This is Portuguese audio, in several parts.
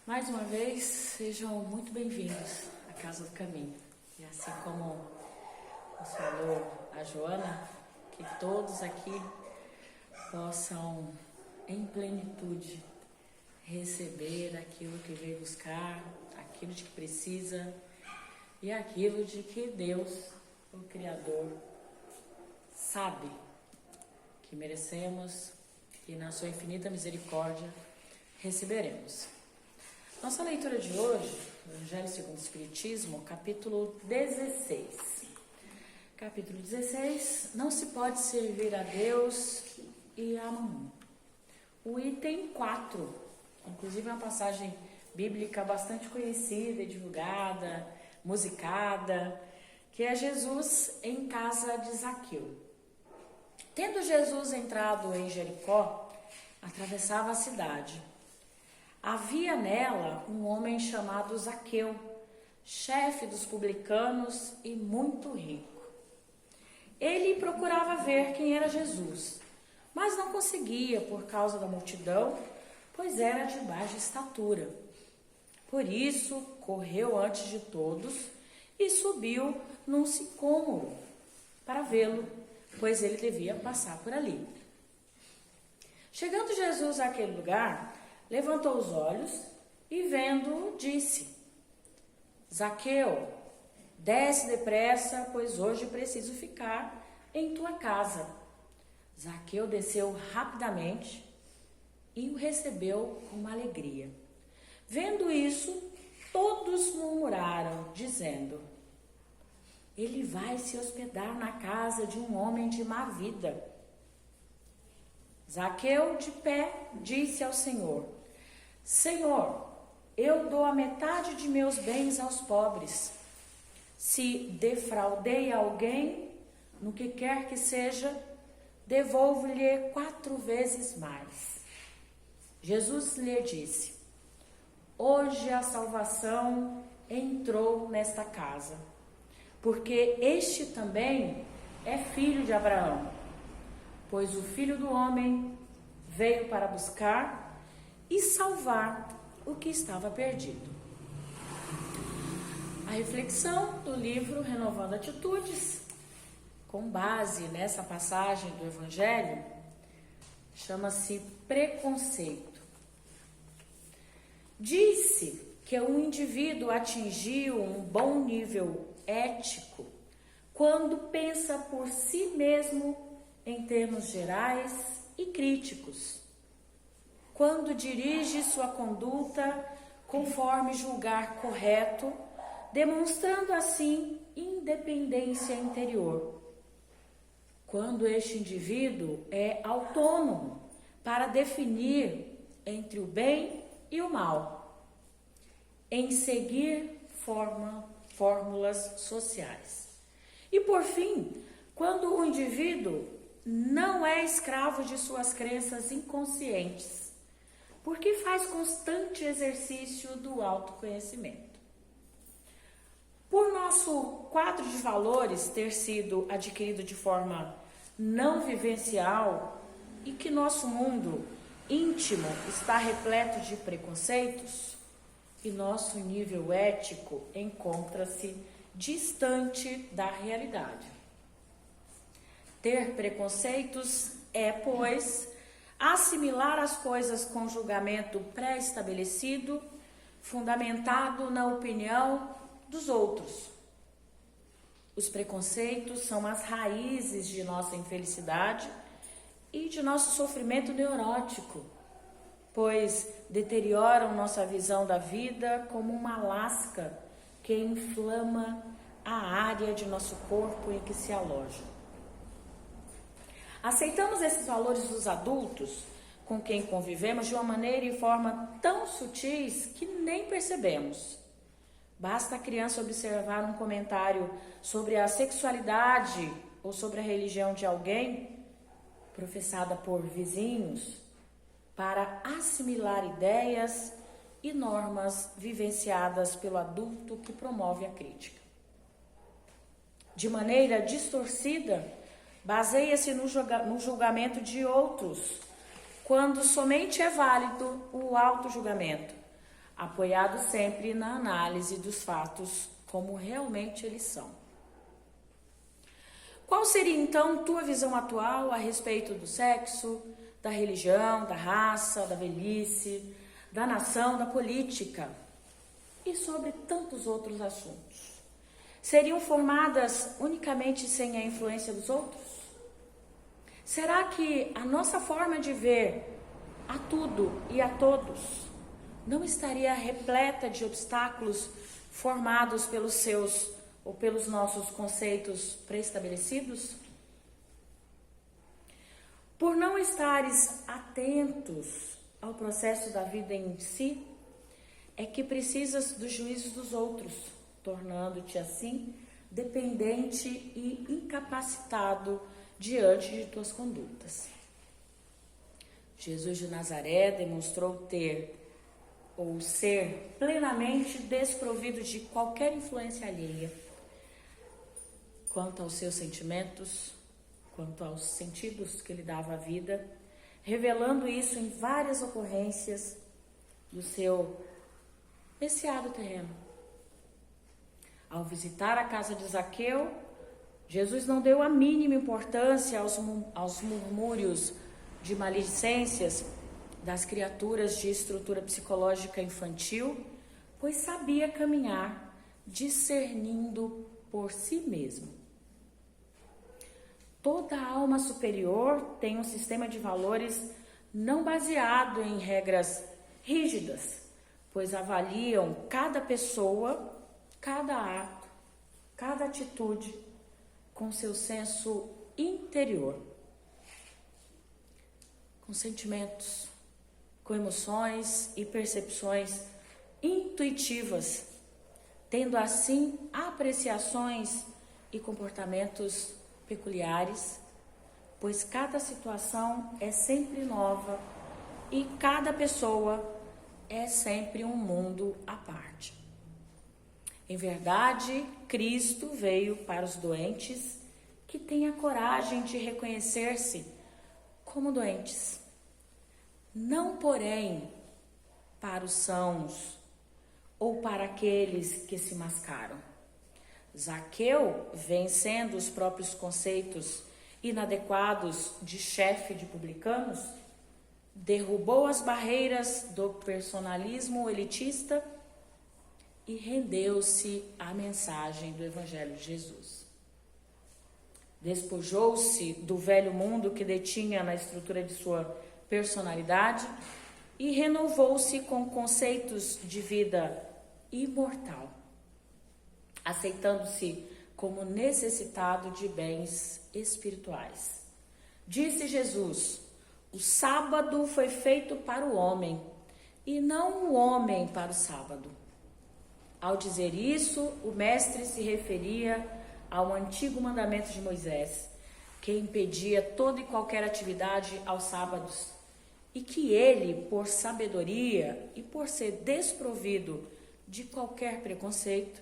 Mais uma vez, sejam muito bem-vindos à Casa do Caminho. E assim como nos falou a Joana, que todos aqui possam, em plenitude, receber aquilo que veio buscar, aquilo de que precisa e aquilo de que Deus, o Criador, sabe que merecemos e na sua infinita misericórdia receberemos. Nossa leitura de hoje, Evangelho segundo o Espiritismo, capítulo 16. Capítulo 16, não se pode servir a Deus e a mamão. O item 4, inclusive é uma passagem bíblica bastante conhecida e divulgada, musicada, que é Jesus em casa de Zaqueu. Tendo Jesus entrado em Jericó, atravessava a cidade. Havia nela um homem chamado Zaqueu, chefe dos publicanos e muito rico. Ele procurava ver quem era Jesus, mas não conseguia por causa da multidão, pois era de baixa estatura. Por isso, correu antes de todos e subiu num sicômoro para vê-lo, pois ele devia passar por ali. Chegando Jesus àquele lugar, levantou os olhos e, vendo-o, disse: Zaqueu, desce depressa, pois hoje preciso ficar em tua casa. Zaqueu desceu rapidamente e o recebeu com uma alegria. Vendo isso, todos murmuraram, dizendo: ele vai se hospedar na casa de um homem de má vida. Zaqueu, de pé, disse ao Senhor: Senhor, eu dou a metade de meus bens aos pobres. Se defraudei alguém, no que quer que seja, devolvo-lhe 4 vezes mais. Jesus lhe disse: hoje a salvação entrou nesta casa, porque este também é filho de Abraão, pois o Filho do Homem veio para buscar e salvar o que estava perdido. A reflexão do livro Renovando Atitudes, com base nessa passagem do Evangelho, chama-se preconceito. Disse que um indivíduo atingiu um bom nível ético quando pensa por si mesmo em termos gerais e críticos, quando dirige sua conduta conforme julgar correto, demonstrando assim independência interior. Quando este indivíduo é autônomo para definir entre o bem e o mal, em seguir fórmulas sociais. E por fim, quando o indivíduo não é escravo de suas crenças inconscientes, porque faz constante exercício do autoconhecimento. Por nosso quadro de valores ter sido adquirido de forma não vivencial e que nosso mundo íntimo está repleto de preconceitos, e nosso nível ético encontra-se distante da realidade. Ter preconceitos é, pois, assimilar as coisas com julgamento pré-estabelecido, fundamentado na opinião dos outros. Os preconceitos são as raízes de nossa infelicidade e de nosso sofrimento neurótico, pois deterioram nossa visão da vida como uma lasca que inflama a área de nosso corpo em que se aloja. Aceitamos esses valores dos adultos com quem convivemos de uma maneira e forma tão sutis que nem percebemos. Basta a criança observar um comentário sobre a sexualidade ou sobre a religião de alguém, professada por vizinhos, para assimilar ideias e normas vivenciadas pelo adulto que promove a crítica. De maneira distorcida, baseia-se no julgamento de outros, quando somente é válido o auto-julgamento, apoiado sempre na análise dos fatos como realmente eles são. Qual seria então tua visão atual a respeito do sexo, da religião, da raça, da velhice, da nação, da política e sobre tantos outros assuntos? Seriam formadas unicamente sem a influência dos outros? Será que a nossa forma de ver a tudo e a todos não estaria repleta de obstáculos formados pelos seus ou pelos nossos conceitos pré-estabelecidos? Por não estares atentos ao processo da vida em si, é que precisas dos juízos dos outros, tornando-te assim dependente e incapacitado diante de tuas condutas. Jesus de Nazaré demonstrou ter ou ser plenamente desprovido de qualquer influência alheia quanto aos seus sentimentos, quanto aos sentidos que lhe dava a vida, revelando isso em várias ocorrências do seu messiado terreno. Ao visitar a casa de Zaqueu, Jesus não deu a mínima importância aos murmúrios de maledicências das criaturas de estrutura psicológica infantil, pois sabia caminhar discernindo por si mesmo. Toda alma superior tem um sistema de valores não baseado em regras rígidas, pois avaliam cada pessoa, cada ato, cada atitude com seu senso interior, com sentimentos, com emoções e percepções intuitivas, tendo assim apreciações e comportamentos peculiares, pois cada situação é sempre nova e cada pessoa é sempre um mundo à parte. Em verdade, Cristo veio para os doentes que têm a coragem de reconhecer-se como doentes. Não, porém, para os sãos ou para aqueles que se mascaram. Zaqueu, vencendo os próprios conceitos inadequados de chefe de publicanos, derrubou as barreiras do personalismo elitista e rendeu-se à mensagem do Evangelho de Jesus. Despojou-se do velho mundo que detinha na estrutura de sua personalidade e renovou-se com conceitos de vida imortal, aceitando-se como necessitado de bens espirituais. Disse Jesus: o sábado foi feito para o homem e não o homem para o sábado. Ao dizer isso, o mestre se referia ao antigo mandamento de Moisés, que impedia toda e qualquer atividade aos sábados, e que ele, por sabedoria e por ser desprovido de qualquer preconceito,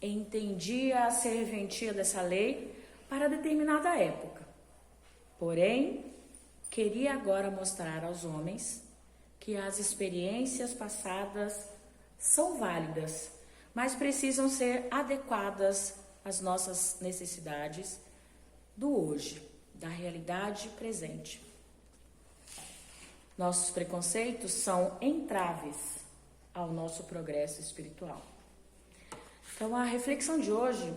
entendia a serventia dessa lei para determinada época. Porém, queria agora mostrar aos homens que as experiências passadas são válidas, mas precisam ser adequadas às nossas necessidades do hoje, da realidade presente. Nossos preconceitos são entraves ao nosso progresso espiritual. Então, a reflexão de hoje,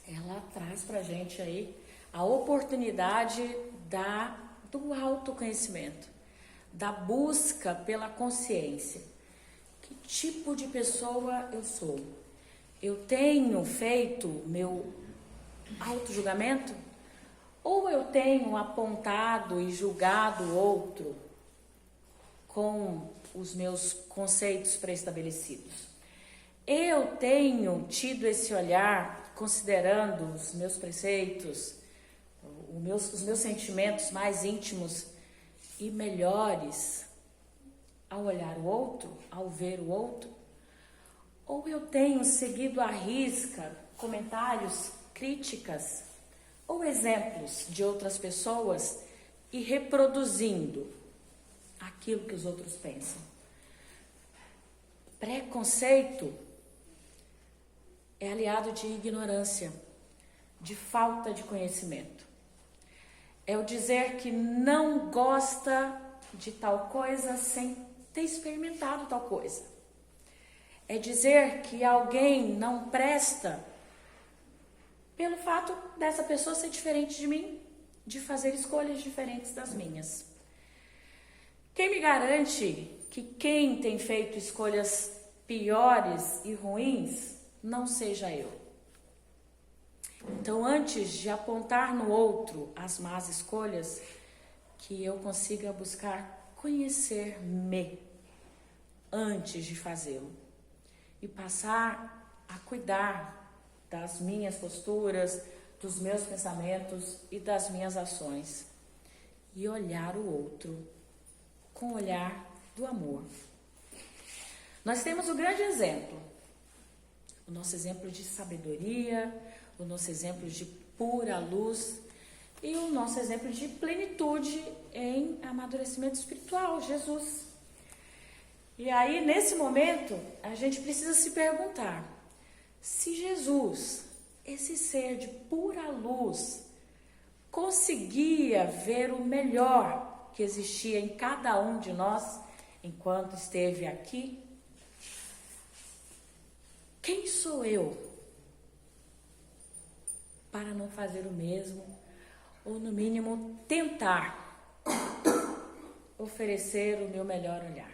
ela traz pra gente aí a oportunidade do autoconhecimento, da busca pela consciência. Que tipo de pessoa eu sou? Eu tenho feito meu auto-julgamento? Ou eu tenho apontado e julgado o outro com os meus conceitos pré-estabelecidos? Eu tenho tido esse olhar considerando os meus preceitos, os meus sentimentos mais íntimos e melhores ao olhar o outro, ao ver o outro? Ou eu tenho seguido à risca comentários, críticas ou exemplos de outras pessoas e reproduzindo aquilo que os outros pensam? Preconceito é aliado de ignorância, de falta de conhecimento. É o dizer que não gosta de tal coisa sem ter experimentado tal coisa. É dizer que alguém não presta pelo fato dessa pessoa ser diferente de mim, de fazer escolhas diferentes das minhas. Quem me garante que quem tem feito escolhas piores e ruins não seja eu? Então, antes de apontar no outro as más escolhas, que eu consiga buscar conhecer-me antes de fazê-lo e passar a cuidar das minhas posturas, dos meus pensamentos e das minhas ações e olhar o outro com o olhar do amor. Nós temos um grande exemplo, o nosso exemplo de sabedoria, o nosso exemplo de pura luz e o nosso exemplo de plenitude em amadurecimento espiritual, Jesus. E aí, nesse momento, a gente precisa se perguntar, se Jesus, esse ser de pura luz, conseguia ver o melhor que existia em cada um de nós enquanto esteve aqui, quem sou eu para não fazer o mesmo, ou no mínimo tentar oferecer o meu melhor olhar?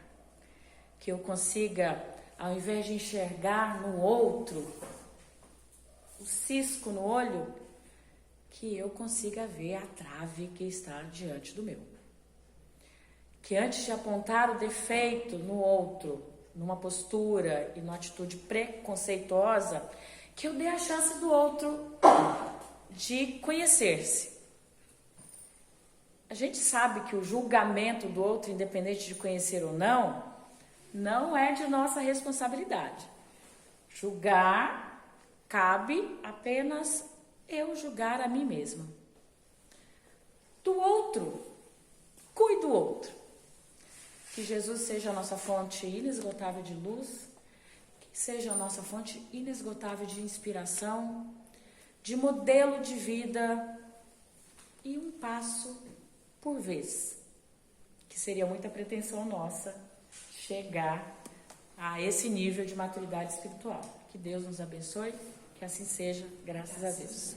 Que eu consiga, ao invés de enxergar no outro o cisco no olho, que eu consiga ver a trave que está diante do meu. Que antes de apontar o defeito no outro, numa postura e numa atitude preconceituosa, que eu dê a chance do outro de conhecer-se. A gente sabe que o julgamento do outro, independente de conhecer ou não, não é de nossa responsabilidade. Julgar, cabe apenas eu julgar a mim mesma. Do outro, cuide do outro. Que Jesus seja a nossa fonte inesgotável de luz, que seja a nossa fonte inesgotável de inspiração, de modelo de vida e um passo por vez. Que seria muita pretensão nossa chegar a esse nível de maturidade espiritual. Que Deus nos abençoe, que assim seja, graças a Deus.